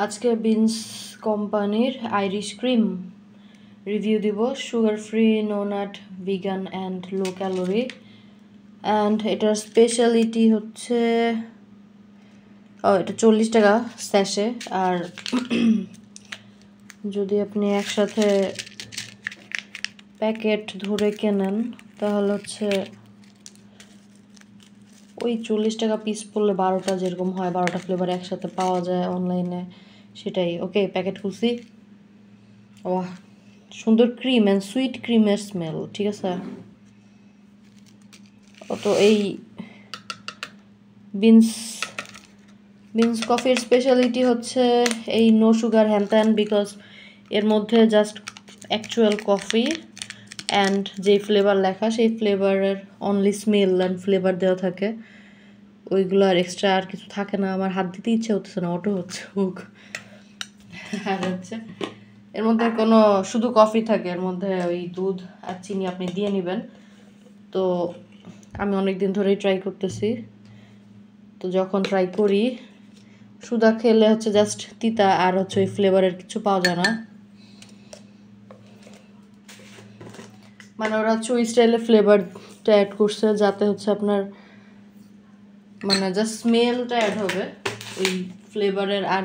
আজকে বিনস কোম্পানির Irish cream review দিব। Sugar free, no nut, vegan and low calorie. And এটার specialty হচ্ছে এটা 40 টাকা স্যাশে। আর যদি আপনি একসাথে প্যাকেট ধরে কেনেন তাহলে হচ্ছে ওই 40 টাকা পিস পড়লে 12টা যেরকম হয়, 12টা ফ্লেভার একসাথে পাওয়া যায় অনলাইনে, সেটাই। ওকে, প্যাকেট খুলছি। ওয়াহ, সুন্দর ক্রিম অ্যান্ড সুইট ক্রিমের স্মেল, ঠিক আছে। তো এই বিনস কফির স্পেশালিটি হচ্ছে এই নো সুগার হ্যান ত্যান, বিকজ এর মধ্যে জাস্ট অ্যাকচুয়াল কফি অ্যান্ড যেই ফ্লেভার লেখা সেই ফ্লেভারের অনলি স্মেল অ্যান্ড ফ্লেভার দেওয়া থাকে, ওইগুলো আর এক্সট্রা আর কিছু থাকে না। আমার হাত দিতে ইচ্ছে হচ্ছে না, অটো হচ্ছে মুখ। আর হচ্ছে এর মধ্যে কোনো শুধু কফি থাকে, এর মধ্যে ওই দুধ আর চিনি আপনি দিয়ে নেবেন। তো আমি অনেক দিন ধরেই ট্রাই করতেছি। তো যখন ট্রাই করি সুদা খেলে হচ্ছে জাস্ট তিতা, আর হচ্ছে ওই ফ্লেভারের কিছু পাওয়া যায় না। মানে ওরা হচ্ছে ওই স্টাইলে ফ্লেভারটা অ্যাড করছে যাতে হচ্ছে আপনার মানে জাস্ট স্মেলটা অ্যাড হবে ওই ফ্লেভারের, আর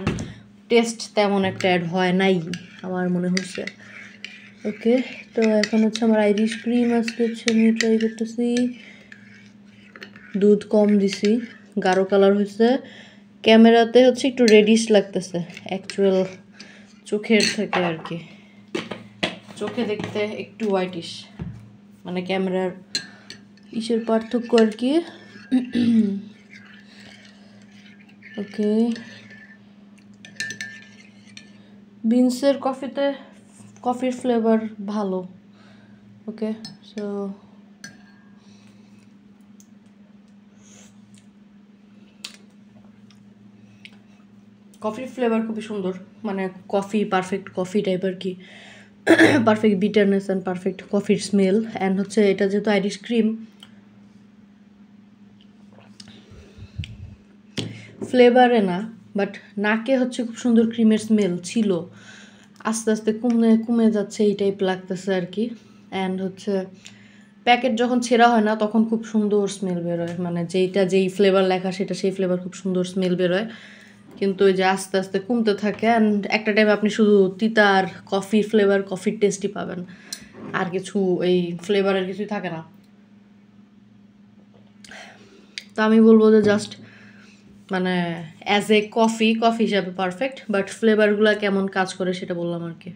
টেস্ট তেমন একটা অ্যাড হয় নাই আমার মনে হচ্ছে। ওকে, তো এখন হচ্ছে আমার আইরিশ ক্রিম আজকে হচ্ছে আমি ট্রাই করতেছি। দুধ কম দিছি, গাঢ় কালার হয়েছে। ক্যামেরাতে হচ্ছে একটু রেডিশ লাগতেছে, অ্যাকচুয়াল চোখের থেকে আর কি। চোখে দেখতে একটু হোয়াইটিশ, মানে ক্যামেরার ইসের পার্থক্য আর কি। ওকে, বিনসের কফিতে কফির ফ্লেভার ভালো। ওকে, সো কফির ফ্লেভার খুবই সুন্দর, মানে কফি, পারফেক্ট কফি টাইপ আর কি। পারফেক্ট বিটারনেস অ্যান্ড পারফেক্ট কফির স্মেল। অ্যান্ড হচ্ছে এটা যেহেতু আইরিশ ক্রিম, ফ্লেভারে না বাট নাকে হচ্ছে খুব সুন্দর ক্রিমের স্মেল ছিল, আস্তে আস্তে কমে যাচ্ছে এই টাইপ লাগতেছে আর কি। অ্যান্ড হচ্ছে প্যাকেট যখন ছেঁড়া হয় না তখন খুব সুন্দর স্মেল বেরোয়, মানে যেই ফ্লেভার লেখা সেটা সেই ফ্লেভার খুব সুন্দর স্মেল বেরোয়। কিন্তু ওই যে আস্তে আস্তে কমতে থাকে, অ্যান্ড একটা টাইম আপনি শুধু তিতা আর কফির ফ্লেভার, কফির টেস্টই পাবেন, আর কিছু এই ফ্লেভারের কিছুই থাকে না। তো আমি বলবো যে জাস্ট মানে অ্যাজ এ কফি হিসাবে পারফেক্ট, বাট ফ্লেভারগুলো কেমন কাজ করে সেটা বললাম আর কি।